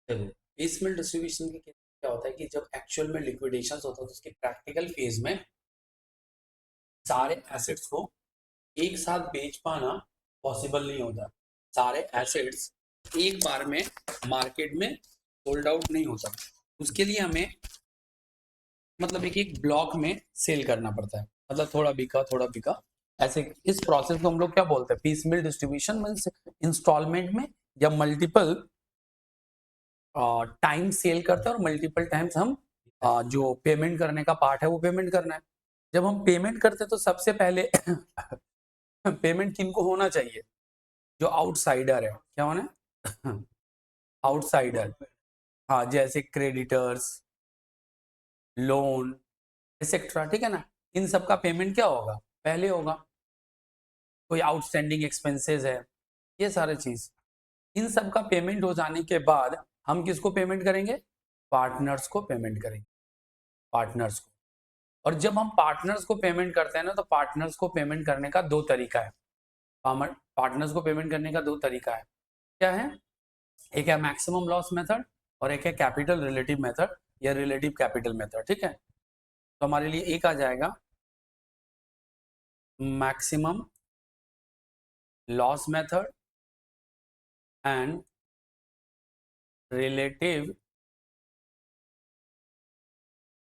देखो, basement distribution के case में क्या होता है कि जब एक्चुअल में लिक्विडेशन होता है तो उसके प्रैक्टिकल फेज में सारे एसेट्स को एक साथ बेच पाना पॉसिबल नहीं होता। सारे एसेट्स एक बार में मार्केट में होल्ड आउट नहीं होता। उसके लिए हमें मतलब एक एक ब्लॉक में सेल करना पड़ता है, मतलब थोड़ा बिका थोड़ा बिका ऐसे। इस प्रोसेस को हम लोग क्या बोलते हैं? पीस मिल डिस्ट्रीब्यूशन मीन्स इंस्टॉलमेंट में या मल्टीपल टाइम सेल करते हैं और मल्टीपल टाइम्स हम जो पेमेंट करने का पार्ट है वो पेमेंट करना है। जब हम पेमेंट करते हैं तो सबसे पहले पेमेंट किनको होना चाहिए? जो आउटसाइडर है। क्या होना है? आउटसाइडर। हाँ, जैसे क्रेडिटर्स, लोन, एक्सेट्रा, ठीक है ना। इन सब का पेमेंट क्या होगा? पहले होगा। कोई आउटस्टैंडिंग एक्सपेंसेस है, ये सारे चीज, इन सब का पेमेंट हो जाने के बाद हम किसको पेमेंट करेंगे? पार्टनर्स को पेमेंट करेंगे, पार्टनर्स को। और जब हम पार्टनर्स को पेमेंट करते हैं ना, तो पार्टनर्स को पेमेंट करने का दो तरीका है। पार्टनर्स को पेमेंट करने का दो तरीका है। क्या है? एक है मैक्सिमम लॉस मेथड और एक है कैपिटल रिलेटिव मेथड या रिलेटिव कैपिटल मेथड, ठीक है। तो हमारे लिए एक आ जाएगा maximum loss method and relative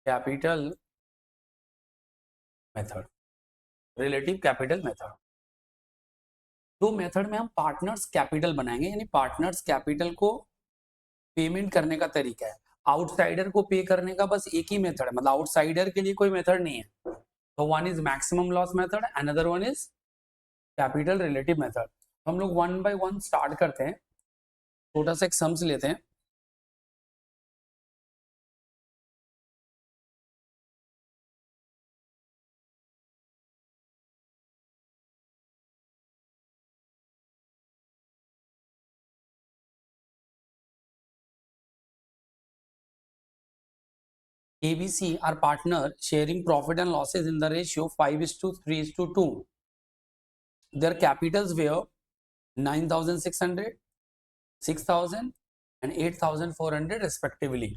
capital method. Relative capital method, दो मेथड में हम पार्टनर्स कैपिटल बनाएंगे, यानी पार्टनर्स कैपिटल को पेमेंट करने का तरीका है। आउटसाइडर को पे करने का बस एक ही मेथड है, मतलब आउटसाइडर के लिए कोई मेथड नहीं है। तो one is maximum loss method, another one is capital relative method. हम लोग वन बाय वन स्टार्ट करते हैं। छोटा सा एक सम्स लेते हैं। ABC are partner sharing profit and losses in the ratio 5:3:2. Their capitals were 9,600, 6,000 and 8,400 respectively.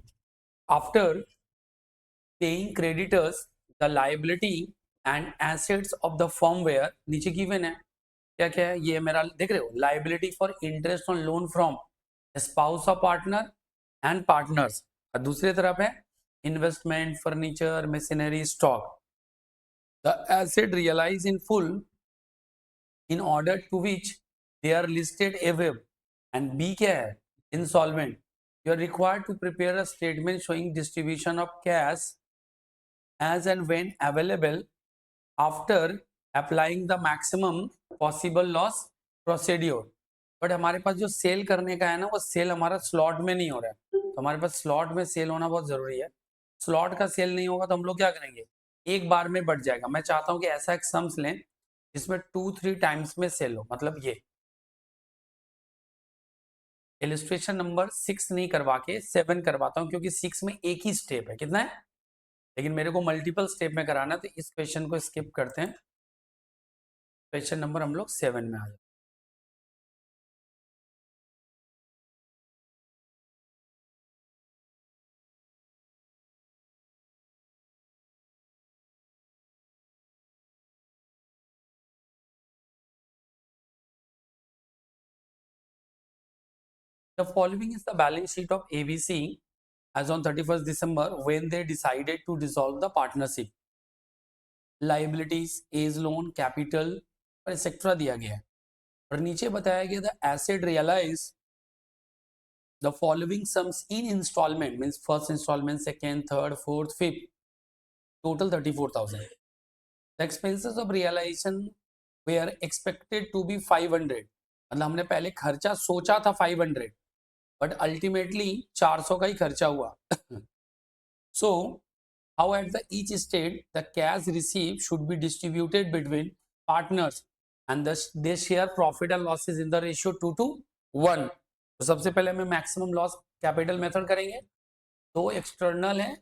After paying creditors, the liability and assets of the firm were नीचे given है। क्या क्या है? ये मेरा देख रहे हो, liability for interest on loan from spouse of partner and partners, और दूसरी तरफ है investment, furniture, machinery, stock. The asset realized in full in order to which they are listed above. And B क्या है? Insolvent. You are required to prepare a statement showing distribution of cash as and when available after applying the maximum possible loss procedure. But हमारे पास जो cell करने का है ना, वो cell हमारा स्लॉट में नहीं हो रहा है। तो हमारे पास स्लॉट में सेल होना बहुत जरूरी है। स्लॉट का सेल नहीं होगा तो हम लोग क्या करेंगे? एक बार में बढ़ जाएगा। मैं चाहता हूं कि ऐसा एक सम्स लें जिसमें 2-3 टाइम्स में सेल हो, मतलब ये इलिस्ट्रेशन नंबर 6 नहीं करवा के 7 करवाता हूं, क्योंकि 6 में एक ही स्टेप है। कितना है? लेकिन मेरे को मल्टीपल स्टेप में कराना है, तो इस क्वेश्चन को स्किप करते हैं। क्वेश्चन नंबर हम लोग 7 में आ जाए। The following is the balance sheet of ABC as on 31st December when they decided to dissolve the partnership. Liabilities, age loan, capital और एक्सेट्रा दिया गया है। और नीचे बताया गया था asset realise the following sums in installment, means first installment, second, third, fourth, fifth, total 34,000. The expenses of realization were expected to be 500, मतलब हमने पहले खर्चा सोचा था 500, बट अल्टीमेटली 400 का ही खर्चा हुआ। So how at the each state the cash received should be distributed between partners and thus they share profit and losses in the ratio 2:1. तो सबसे पहले हमें मैक्सिमम लॉस कैपिटल मेथड करेंगे। दो एक्सटर्नल है,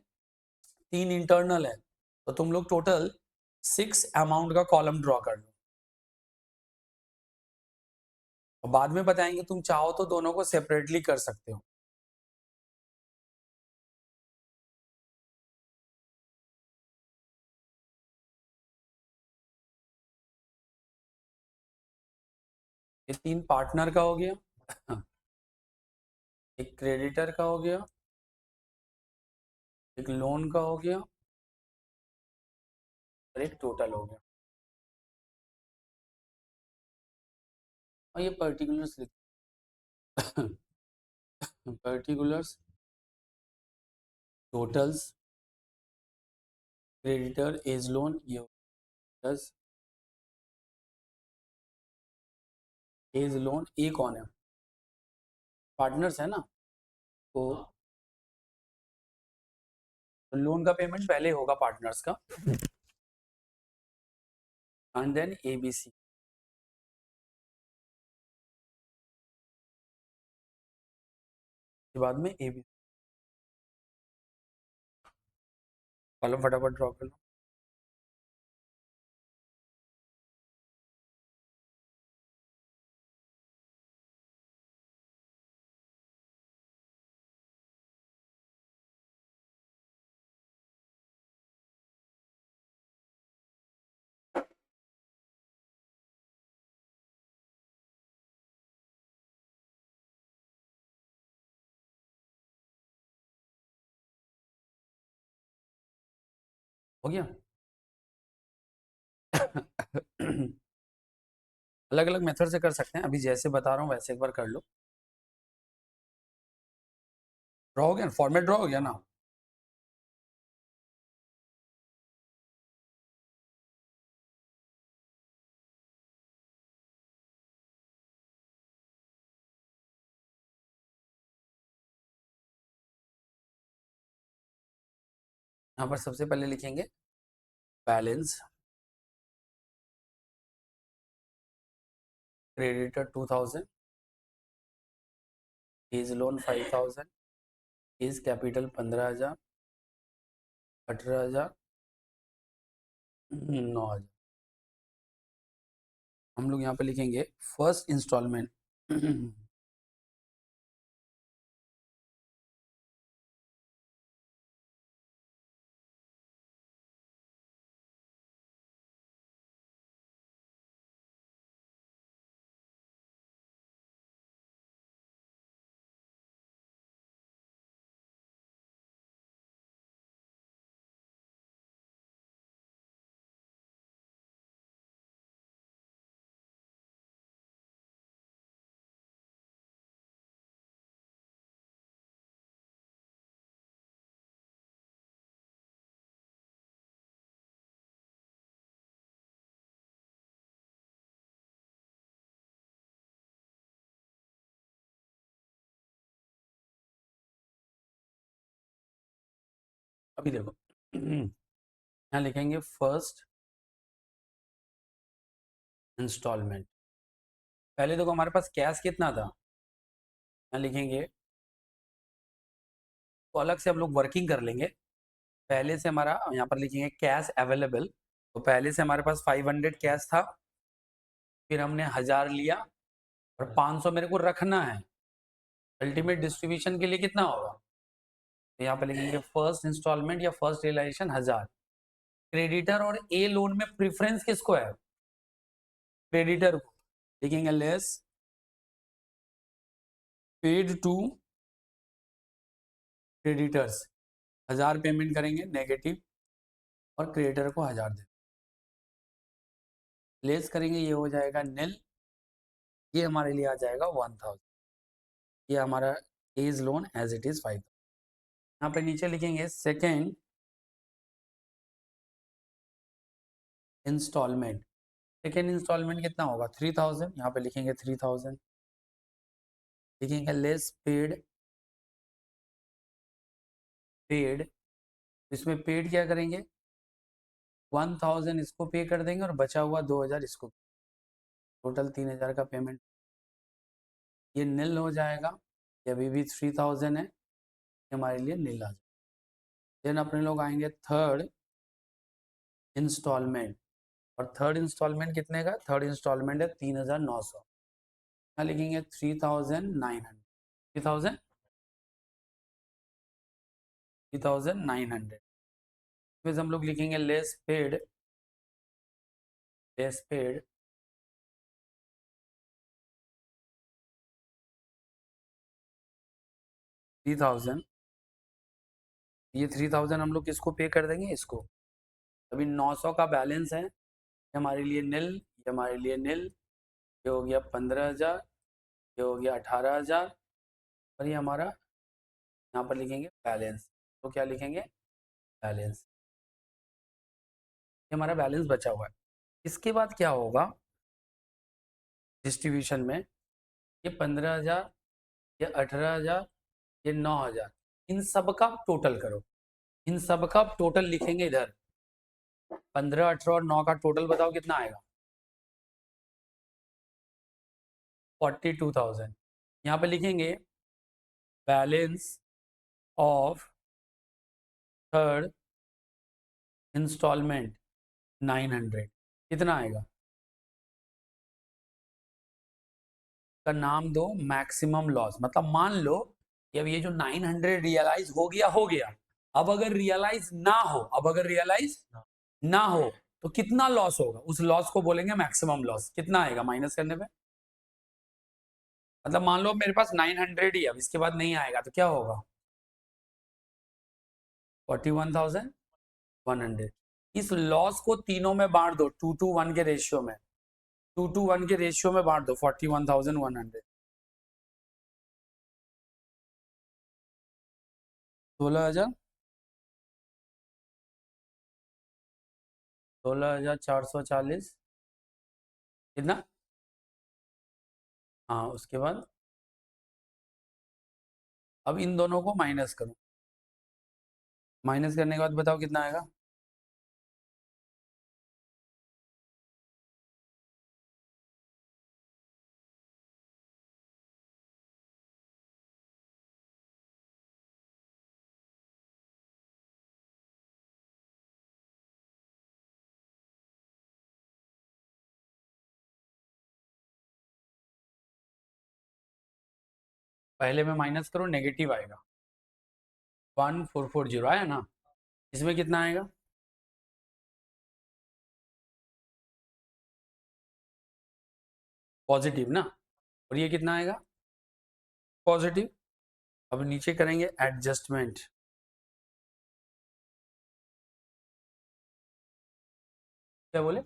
3 इंटरनल है, तो तुम लोग टोटल 6 अमाउंट का कॉलम ड्रॉ कर लो। और बाद में बताएंगे, तुम चाहो तो दोनों को सेपरेटली कर सकते हो। ये 3 पार्टनर का हो गया, एक क्रेडिटर का हो गया, एक लोन का हो गया और एक टोटल हो गया। और ये पर्टिकुलर्स लिख particulars, totals, creditor, A's loan, ये प्लस एज लोन। ए कौन है? पार्टनर्स है ना, तो लोन का पेमेंट पहले होगा पार्टनर्स का, एंड देन एबीसी के बाद में एबीसी। कॉलम फटाफट ड्रॉ कर लो। हो गया। अलग अलग मेथड से कर सकते हैं, अभी जैसे बता रहा हूँ वैसे एक बार कर लो। ड्रॉ हो गया, फॉर्मेट ड्रॉ हो गया ना। यहाँ पर सबसे पहले लिखेंगे balance, creditor 2000, A's loan 5000, A's capital 15000, 18000, 9000। हम लोग यहाँ पे लिखेंगे फर्स्ट इंस्टॉलमेंट। अभी देखो, यहाँ लिखेंगे फर्स्ट इंस्टॉलमेंट। पहले देखो हमारे पास कैश कितना था, यहाँ लिखेंगे, तो अलग से हम लोग वर्किंग कर लेंगे। पहले से हमारा यहाँ पर लिखेंगे कैश अवेलेबल, तो पहले से हमारे पास 500 कैश था, फिर हमने 1000 लिया और 500 मेरे को रखना है, अल्टीमेट डिस्ट्रीब्यूशन के लिए कितना होगा, तो यहाँ पर लिखेंगे फर्स्ट इंस्टॉलमेंट या फर्स्ट रियलाइजेशन 1000। क्रेडिटर और ए लोन में प्रेफरेंस किसको है? क्रेडिटर को। लिखेंगे less paid to creditors, 1000 payment करेंगे नेगेटिव और क्रेडिटर को 1000 दे, लेस करेंगे, ये हो जाएगा नील, ये हमारे लिए आ जाएगा 1000। ये हमारा A's loan as it is 5। यहाँ पे नीचे लिखेंगे सेकेंड इंस्टॉलमेंट। सेकेंड इंस्टॉलमेंट कितना होगा? 3000, यहाँ पे लिखेंगे 3000, लिखेंगे लेस पेड, पेड, इसमें पेड क्या करेंगे, 1000 इसको पे कर देंगे और बचा हुआ 2000 इसको, टोटल 3000 का पेमेंट। ये नील हो जाएगा, ये अभी भी 3000 है, ये हमारे लिए नील आ जाएगा। देन अपने लोग आएंगे थर्ड इंस्टॉलमेंट, और थर्ड इंस्टॉलमेंट कितने का? थर्ड इंस्टॉलमेंट है 3900, यहाँ लिखेंगे 3900, 3000, 3900। फिर हम लोग लिखेंगे लेस पेड, लेस पेड, 3000, ये 3000 हम लोग किसको पे कर देंगे? इसको। अभी 900 का बैलेंस है, ये हमारे लिए नील, ये हमारे लिए नील, ये हो गया 15,000, ये हो गया 18,000, और ये हमारा यहाँ पर लिखेंगे बैलेंस। तो क्या लिखेंगे? बैलेंस। ये हमारा बैलेंस बचा हुआ है। इसके बाद क्या होगा डिस्ट्रीब्यूशन में? ये 15,000, ये 18,000, ये 9,000, इन सब का टोटल करो। इन सब का टोटल लिखेंगे इधर। 15, 18 और 9 का टोटल बताओ कितना आएगा? 42,000। यहाँ पे लिखेंगे बैलेंस ऑफ थर्ड इंस्टॉलमेंट 900। कितना आएगा? का नाम दो मैक्सिमम लॉस। मतलब मान लो कि अब ये जो 900 रियलाइज हो गया। अब अगर रियलाइज ना हो, अब अगर रियलाइज ना हो तो कितना लॉस होगा? उस लॉस को बोलेंगे मैक्सिमम लॉस। कितना आएगा माइनस करने पे? मतलब मान लो मेरे पास 900 ही है, अब इसके बाद नहीं आएगा तो क्या होगा? 41,100। इस लॉस को तीनों में बांट दो, 2:1 के रेशियो में। 2:1 के रेशियो में बांट दो 41,100। 16,000, 16,440। कितना? हाँ, उसके बाद अब इन दोनों को माइनस करो। माइनस करने के बाद बताओ कितना आएगा? पहले में माइनस करो, नेगेटिव आएगा। 1440 आया ना? इसमें कितना आएगा? पॉजिटिव ना? और ये कितना आएगा? पॉजिटिव। अब नीचे करेंगे एडजस्टमेंट। क्या बोले?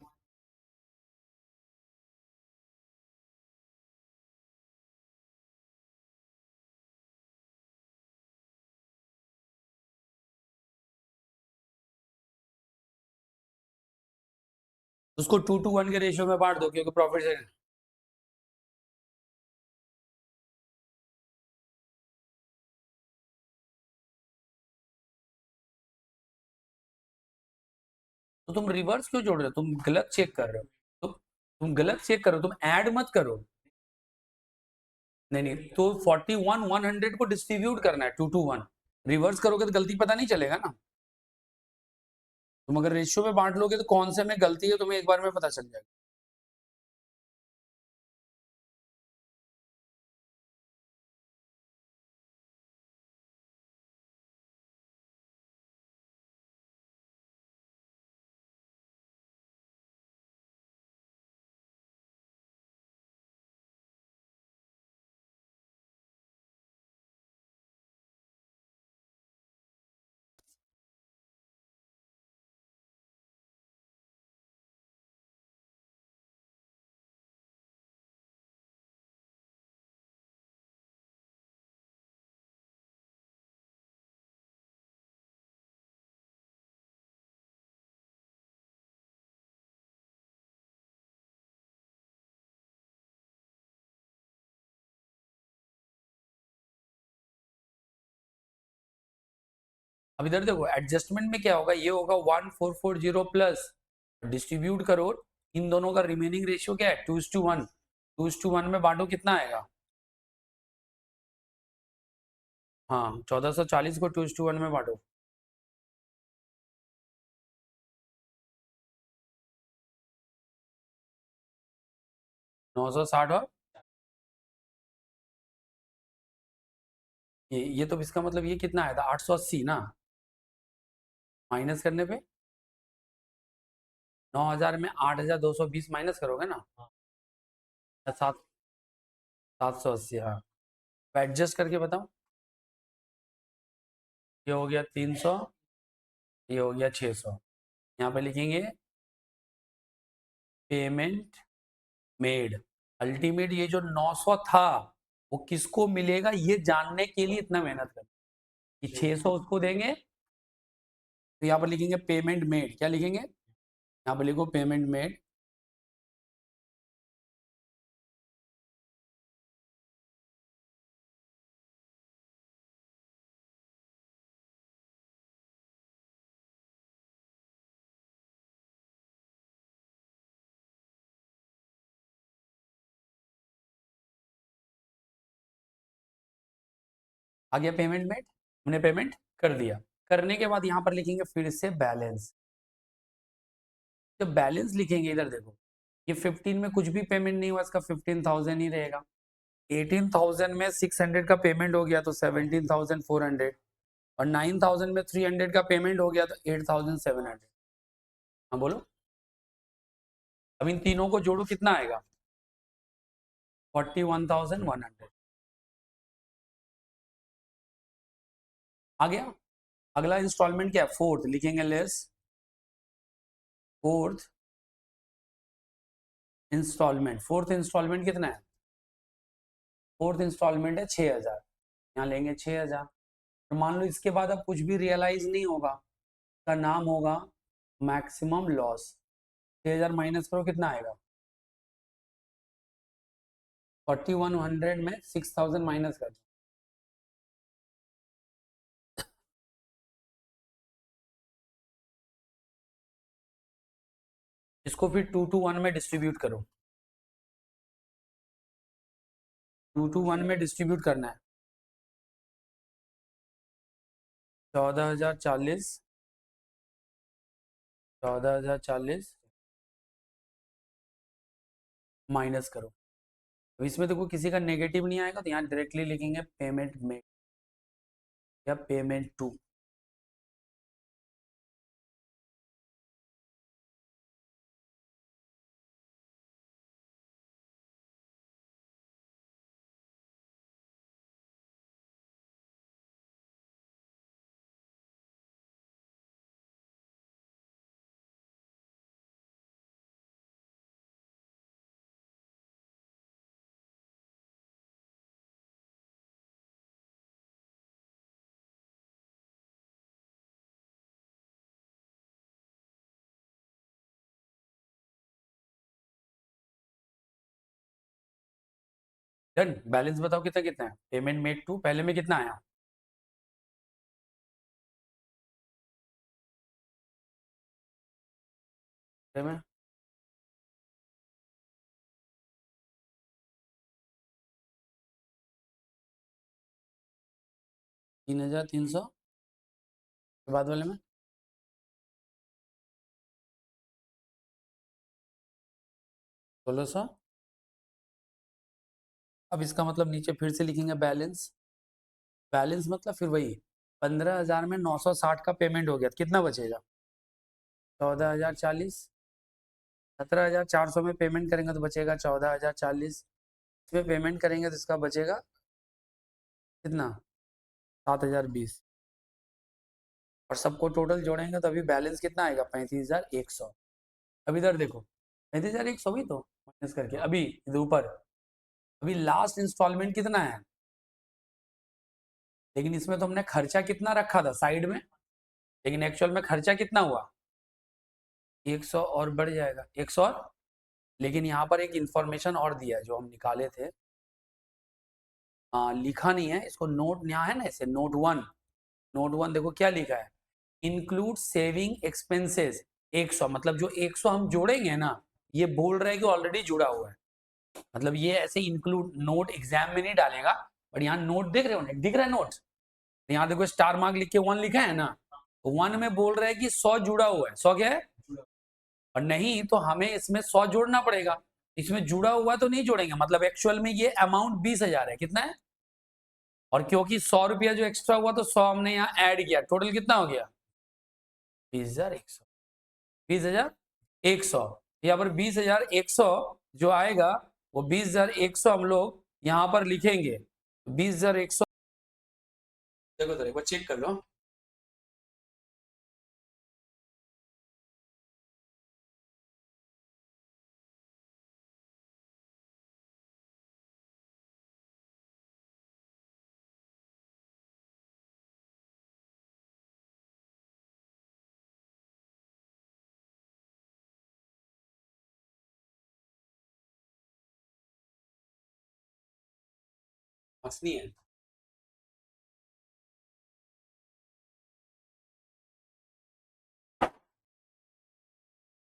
उसको 2:1 के रेशियो में बांट दो क्योंकि प्रॉफिट है। तो तुम रिवर्स क्यों जोड़ रहे हो? तुम गलत चेक कर रहे हो। तुम गलत चेक करो, तुम ऐड मत करो। नहीं नहीं, तो 41,100 को डिस्ट्रीब्यूट करना है 2:1। रिवर्स करोगे तो गलती पता नहीं चलेगा ना। तुम अगर रेशियो में बांट लोगे तो कौन से में गलती है तुम्हें एक बार में पता चल जाएगा। अब इधर देखो एडजस्टमेंट में क्या होगा, ये होगा 1440 प्लस, डिस्ट्रीब्यूट करो। इन दोनों का रिमेनिंग रेशियो क्या है? 2:1। 2:1 में बांटो, कितना आएगा? हाँ, 1440 को 2:1 में बांटो। 960 और ये तो इसका मतलब ये कितना आया था? 880 ना? माइनस करने पे 9,000 में 8,220 माइनस करोगे ना? सात 780। हाँ, एडजस्ट करके बताओ। ये हो गया 300, ये हो गया 600। यहाँ पे लिखेंगे पेमेंट मेड। अल्टीमेट ये जो 900 था वो किसको मिलेगा ये जानने के लिए इतना मेहनत कर कि 600 उसको देंगे। तो यहाँ पर लिखेंगे पेमेंट मेड। क्या लिखेंगे? यहाँ पर लिखो पेमेंट मेड। आ गया पेमेंट मेड, हमने पेमेंट कर दिया। करने के बाद यहाँ पर लिखेंगे फिर से बैलेंस। जब बैलेंस लिखेंगे इधर देखो, ये 15 में कुछ भी पेमेंट नहीं हुआ, इसका 15,000 ही रहेगा। 18,000 में 600 का पेमेंट हो गया तो 17,400, और 9,000 में 300 का पेमेंट हो गया तो 8,700। हाँ बोलो, अब इन तीनों को जोड़ो कितना आएगा? 41,100 आ गया। अगला इंस्टॉलमेंट क्या है? फोर्थ लिखेंगे less fourth instalment. Fourth instalment कितना है? फोर्थ इंस्टॉलमेंट है 6,000। यहाँ लेंगे 6,000। तो मान लो इसके बाद अब कुछ भी रियलाइज नहीं होगा, का नाम होगा मैक्सिमम लॉस। 6,000 माइनस करो कितना आएगा? 4100 में 6,000 माइनस कर। इसको फिर 2 to 1 में डिस्ट्रीब्यूट करो। 2 to 1 में डिस्ट्रीब्यूट करना है। 14,040, 14,040 माइनस करो। तो इसमें देखो किसी का नेगेटिव नहीं आएगा, तो यहाँ डायरेक्टली लिखेंगे पेमेंट में या पेमेंट टू। डन। बैलेंस बताओ कितना कितना है? पेमेंट मेड टू पहले में कितना आया? में 3,300, बाद वाले में 1,600। अब इसका मतलब नीचे फिर से लिखेंगे बैलेंस। बैलेंस मतलब फिर वही 15,000 में 960 का पेमेंट हो गया, कितना बचेगा? 14,040। 17,400 में पेमेंट करेंगे तो बचेगा 14,040। इसमें पेमेंट करेंगे तो इसका बचेगा कितना? 7,020। और सबको टोटल जोड़ेंगे तो अभी बैलेंस कितना आएगा? 35,100। अब इधर देखो 35,100 भी तो माइनस करके अभी इधर ऊपर, अभी लास्ट इंस्टॉलमेंट कितना है? लेकिन इसमें तो हमने खर्चा कितना रखा था साइड में, लेकिन एक्चुअल में खर्चा कितना हुआ? 100 और बढ़ जाएगा 100 और। लेकिन यहाँ पर एक इंफॉर्मेशन और दिया है जो हम निकाले थे, लिखा नहीं है इसको। नोट यहाँ है ना, ऐसे नोट 1। नोट 1 देखो क्या लिखा है, इंक्लूड सेविंग एक्सपेंसेस 100। मतलब जो 100 हम जोड़ेंगे ना, ये बोल रहे हैं कि ऑलरेडी जुड़ा हुआ है। मतलब ये ऐसे इंक्लूड, नोट एग्जाम में नहीं डालेगा, बट यहाँ नोट देख रहे हो ना, दिख रहा है नोट। यहाँ देखो स्टार मार्क लिख के 1 लिखा है ना, तो 1 में बोल रहा है कि 100 जुड़ा हुआ है। 100 क्या है? और नहीं तो हमें इसमें 100 जोड़ना पड़ेगा। इसमें जुड़ा हुआ तो नहीं जोड़ेंगे, मतलब एक्चुअल में ये अमाउंट 20,000 है। कितना है? और क्योंकि 100 रुपया जो एक्स्ट्रा हुआ तो 100 हमने यहाँ ऐड किया, टोटल कितना हो गया? 20,100। 20,100। यहाँ पर 20,100 जो आएगा वो 20,100 हम लोग यहाँ पर लिखेंगे। 20,100 देखो तो एक बार चेक कर लो। मार्क्स नहीं है।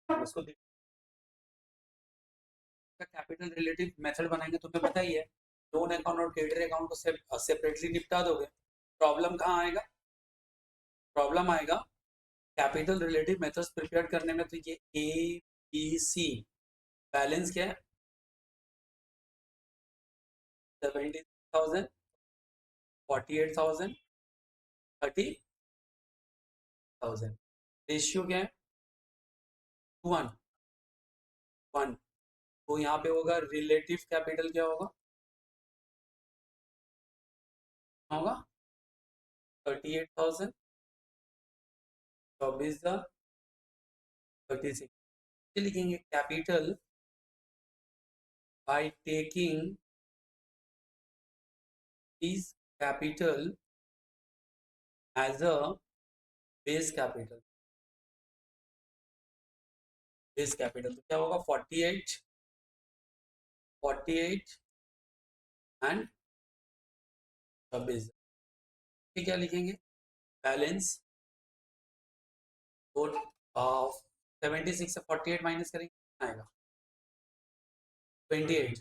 उसको कैपिटल रिलेटिव मेथड बनाएंगे, तुम्हें पता ही है, लोन अकाउंट और क्रेडिट अकाउंट को सेपरेटली निपटा दोगे। प्रॉब्लम कहाँ आएगा? प्रॉब्लम आएगा कैपिटल रिलेटिव मेथड्स प्रिपेयर करने में। तो ये ए बी सी बैलेंस क्या है? 70,000, 48,000, 30,000। रेशियो क्या है? 1 1। तो यहाँ पे होगा रिलेटिव कैपिटल क्या होगा? 38,000, 24,000, 36। लिखेंगे capital by taking is capital as a base capital। Base capital तो क्या होगा? 48, 48 एंड 26। ठीक, क्या लिखेंगे? बैलेंस और 76 से 48 माइनस करेंगे आएगा 28,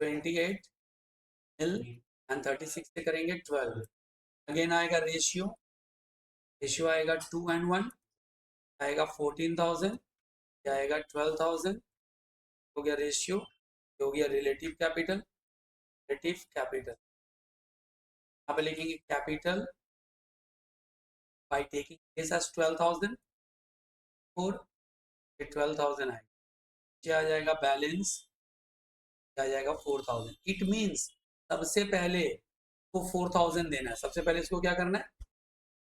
28 मिल एंड 36 से करेंगे 12। अगेन आएगा रेशियो, रेशियो आएगा 2 and 1, आएगा 14,000, आएगा 12,000। हो गया रेशियो, हो गया रिलेटिव कैपिटल। रिलेटिव कैपिटल यहाँ पे लिखेंगे capital by taking this as 12,000 और 12,000 आएगा, क्या आ जाएगा? बैलेंस क्या आ जाएगा? 4,000। इट मींस सबसे पहले को 4,000 देना है। सबसे पहले इसको क्या करना है?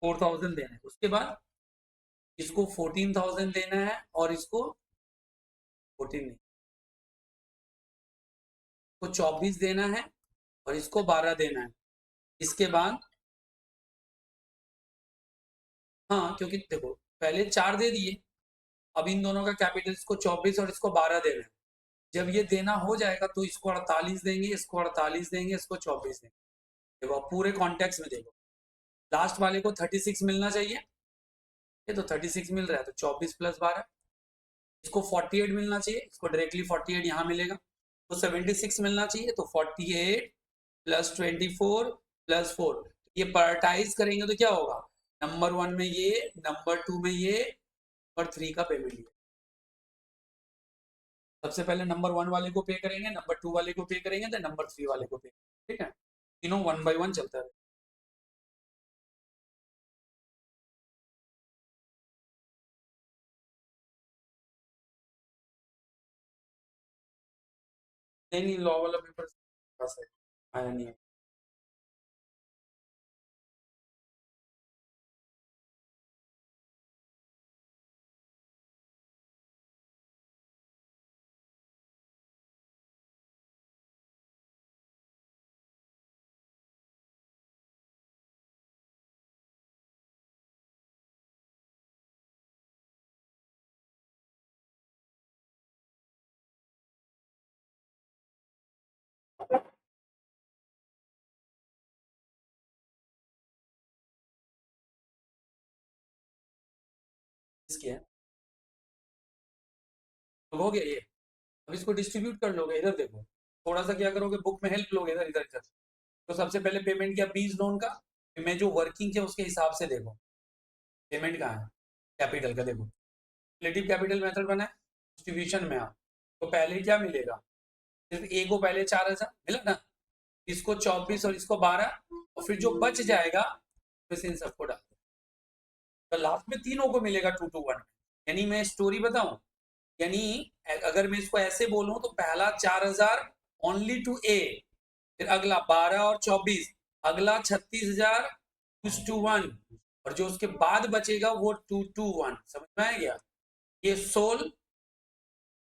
4,000 देना है। उसके बाद इसको 14,000 देना है और इसको 14 नहीं, को 24 देना है और इसको 12 देना है। इसके बाद हाँ, क्योंकि देखो पहले 4 दे दिए, अब इन दोनों का कैपिटल, इसको 24 और इसको 12 देना है। जब ये देना हो जाएगा तो इसको 48 देंगे, इसको 48 देंगे, इसको 24 देंगे। देखो पूरे कॉन्टेक्स्ट में देखो, लास्ट वाले को 36 मिलना चाहिए, ये तो 36 मिल रहा है, तो 24 प्लस 12। इसको 48 मिलना चाहिए, इसको डायरेक्टली 48 यहाँ मिलेगा। तो 76 मिलना चाहिए, तो 48 प्लस 24 प्लस 4। ये प्रायोरिटाइज करेंगे तो क्या होगा? नंबर 1 में ये, नंबर 2 में ये, और 3 का पेमेंट ये। सबसे पहले नंबर 1 वाले को पे करेंगे, नंबर 2 वाले को पे करेंगे, तो नंबर 3 वाले को पे। ठीक है, तीनों 1 by 1 चलता है। नहीं नहीं, लॉ वाला पेपर आया नहीं है। इसकी है, तो हो गया ये। अब इसको डिस्ट्रीब्यूट कर लोगे। इधर देखो, थोड़ा सा क्या करोगे, बुक में हेल्प लोगे, इधर इधर इधर। तो सबसे पहले पेमेंट किया बीज लोन का, मैं जो वर्किंग किया उसके हिसाब से देखो पेमेंट कहाँ है। कैपिटल का देखो, रिलेटिव कैपिटल मेथड बना है, डिस्ट्रीब्यूशन में आप, तो पहले क्या मिलेगा? सिर्फ ए को पहले 4,000 मिला ना, इसको 24 और इसको 12, और फिर जो बच जाएगा फिर इन सबको डाल दो। तो लास्ट में तीनों को मिलेगा 2 to 1। यानी मैं स्टोरी बताऊं, यानी अगर मैं इसको ऐसे बोलूं तो पहला 4,000 ओनली टू ए, फिर अगला 12 और 24, अगला 36,000 2 to 1, और जो उसके बाद बचेगा वो 2 to 1। समझ में आ गया? ये सोल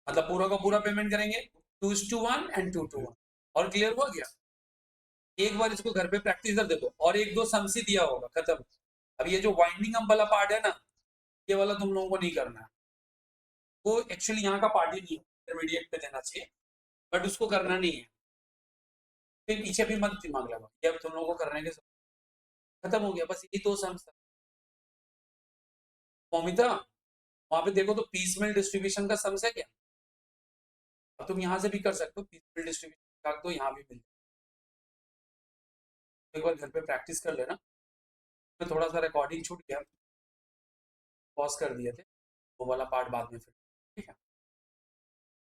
मतलब पूरा का पूरा पेमेंट करेंगे 2 to 1 एंड 2 to 1। और क्लियर हो गया? एक बार इसको घर पे प्रैक्टिस कर देखो, और एक दो समसी दिया होगा, खत्म। अब ये जो वाइंडिंग अप वाला पार्ट है ना, ये वाला तुम लोगों को नहीं करना है। वो एक्चुअली यहाँ का पार्ट ही नहीं है, इंटरमीडिएट पे देना चाहिए, बट उसको करना नहीं है। फिर पीछे भी मत दिमाग लगा, ये अब तुम लोगों को करने के खत्म हो गया, बस ये दो सम्स। मौमिता, वहां पे देखो तो पीसमेल डिस्ट्रीब्यूशन का सम्स है क्या? अब तुम यहाँ से भी कर सकते हो, पीसमेल डिस्ट्रीब्यूशन का तो यहाँ भी मिल, एक बार घर पे प्रैक्टिस कर लेना। तो थोड़ा सा रिकॉर्डिंग छूट गया, पॉज कर दिए थे, वो वाला पार्ट बाद में फिर, ठीक है।